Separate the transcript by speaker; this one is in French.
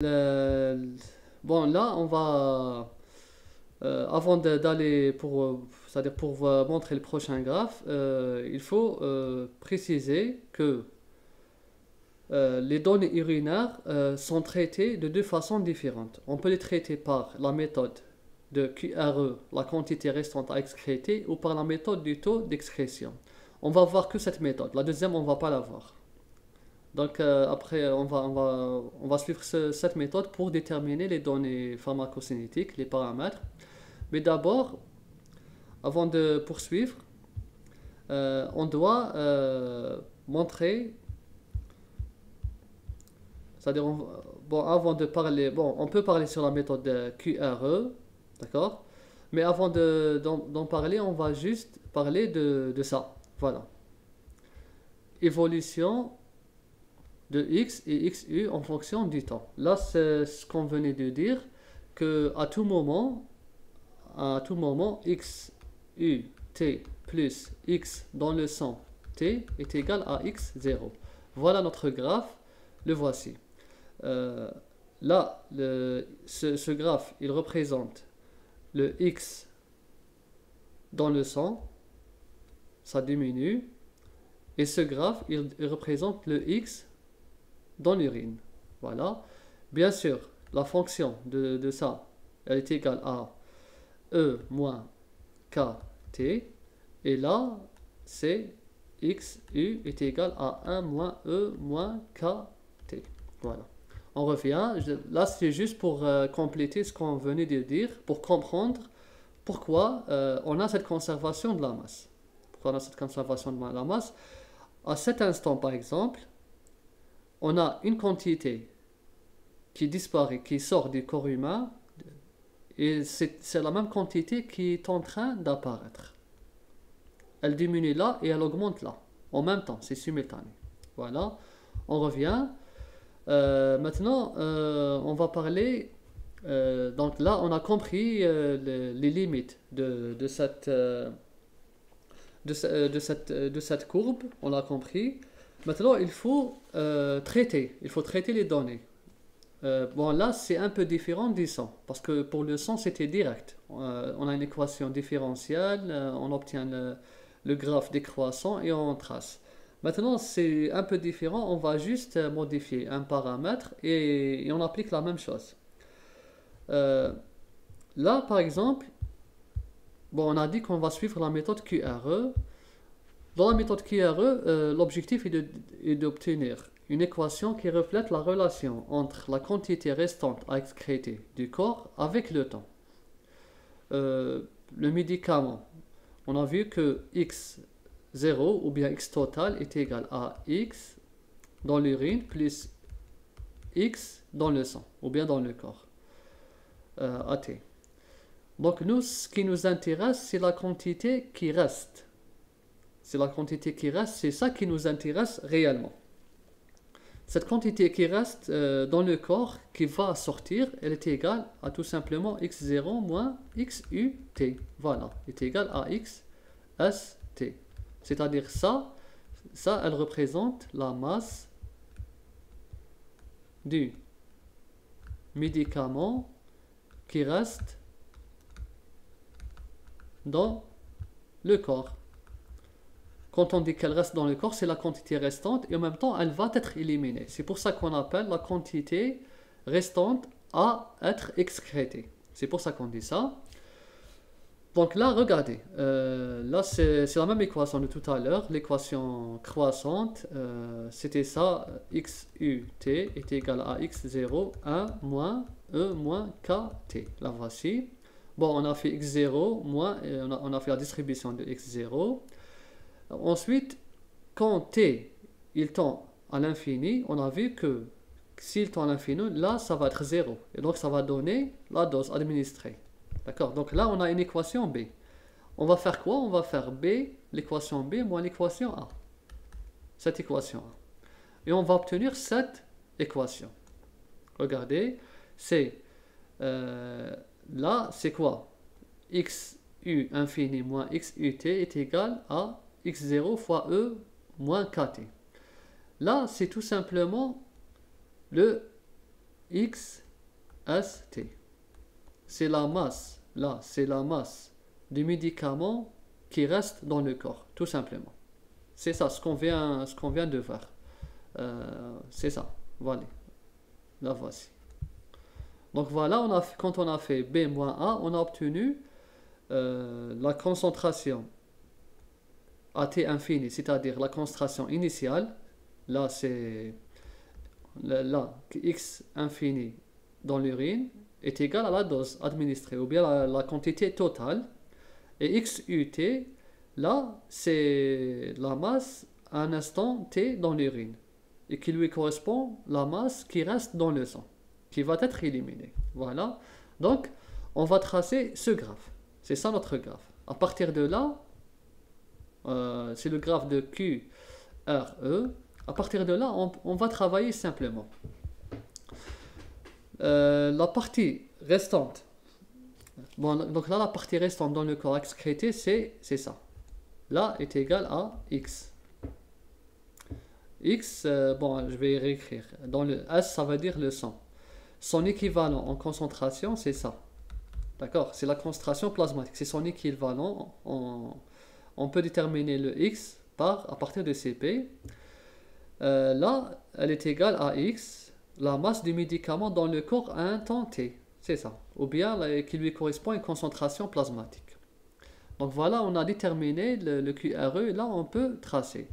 Speaker 1: Le- Bon, là, on va, avant d'aller pour, c'est-à-dire pour montrer le prochain graphe, il faut préciser que les données urinaires sont traitées de deux façons différentes. On peut les traiter par la méthode de QRE, la quantité restante à excréter, ou par la méthode du taux d'excrétion. On va voir que cette méthode. La deuxième, on va pas la voir. Donc après, on va suivre cette méthode pour déterminer les données pharmacocinétiques, les paramètres. Mais d'abord, avant de poursuivre, on doit montrer, c'est-à-dire, bon, avant de parler, bon, on peut parler sur la méthode de QRE, d'accord? Mais avant d'en parler, on va juste parler de ça. Voilà. Évolution de x et xu en fonction du temps. Là, c'est ce qu'on venait de dire, que à tout moment, x, u, t plus x dans le sang t est égal à x0. Voilà notre graphe, le voici. Euh, Là, ce graphe, il représente le x dans le sang, ça diminue, et ce graphe, il représente le x dans l'urine. Voilà. Bien sûr, la fonction de ça, elle est égale à E moins KT. Et là, c'est XU est égal à 1 moins E moins KT. Voilà. On revient. Là, c'est juste pour compléter ce qu'on venait de dire, pour comprendre pourquoi on a cette conservation de la masse. Pourquoi on a cette conservation de la masse. À cet instant, par exemple, on a une quantité qui disparaît, qui sort du corps humain, et c'est la même quantité qui est en train d'apparaître. Elle diminue là et elle augmente là, en même temps, c'est simultané. Voilà, on revient. Maintenant, on va parler. Donc là, on a compris les limites de cette courbe, on l'a compris. Maintenant, il faut traiter les données. Bon, là, c'est un peu différent du sang, parce que pour le sang, c'était direct. On a une équation différentielle, on obtient le graphe décroissant et on trace. Maintenant, c'est un peu différent, on va juste modifier un paramètre et on applique la même chose. Euh, Là, par exemple, bon, on a dit qu'on va suivre la méthode QRE. Dans la méthode QRE, l'objectif est d'obtenir une équation qui reflète la relation entre la quantité restante à excréter du corps avec le temps. Le médicament, on a vu que x0 ou bien x total est égal à x dans l'urine plus x dans le sang ou bien dans le corps, AT. Donc nous, ce qui nous intéresse, c'est la quantité qui reste. C'est la quantité qui reste, c'est ça qui nous intéresse réellement. Cette quantité qui reste dans le corps, qui va sortir, elle est égale à tout simplement x0 moins xut. Voilà, est égale à xst. C'est-à-dire ça, elle représente la masse du médicament qui reste dans le corps. Quand on dit qu'elle reste dans le corps, c'est la quantité restante et en même temps, elle va être éliminée. C'est pour ça qu'on appelle la quantité restante à être excrétée. C'est pour ça qu'on dit ça. Donc là, regardez. Là, c'est la même équation de tout à l'heure. L'équation croissante, c'était ça. XUT est égal à x0, 1 moins E moins KT. La voici. Bon, on a fait x0 moins, on a fait la distribution de x0. Ensuite, quand t il tend à l'infini, on a vu que s'il tend à l'infini, là, ça va être 0. Et donc, ça va donner la dose administrée. D'accord? Donc là, on a une équation B. On va faire quoi? On va faire B, l'équation B moins l'équation A. Cette équation A. Et on va obtenir cette équation. Regardez, c'est là, c'est quoi? XU infini moins XUT est égal à x0 fois E moins kt. Là, c'est tout simplement le XST. C'est la masse, là, c'est la masse du médicament qui reste dans le corps, tout simplement. C'est ça, ce qu'on vient de voir. C'est ça, voilà. La voici. Donc voilà, quand on a fait B moins A, on a obtenu la concentration à T infini, c'est-à-dire la concentration initiale. Là, c'est là, X infini dans l'urine est égal à la dose administrée, ou bien la quantité totale. Et XUT, là, c'est la masse à un instant T dans l'urine, et qui lui correspond la masse qui reste dans le sang, qui va être éliminée. Voilà. Donc, on va tracer ce graphe. C'est ça notre graphe. À partir de là, c'est le graphe de QRE. À partir de là, on va travailler simplement. La partie restante. Bon, donc là, la partie restante dans le corps excrété, c'est ça. Là est égal à X. X, bon, je vais réécrire. Dans le S, ça veut dire le sang. Son équivalent en concentration, c'est ça. D'accord? C'est la concentration plasmatique. C'est son équivalent. On peut déterminer le X à partir de Cp. Là, elle est égale à X, la masse du médicament dans le corps à un temps T. C'est ça. Ou bien qui lui correspond à une concentration plasmatique. Donc voilà, on a déterminé le QRE. Là, on peut tracer.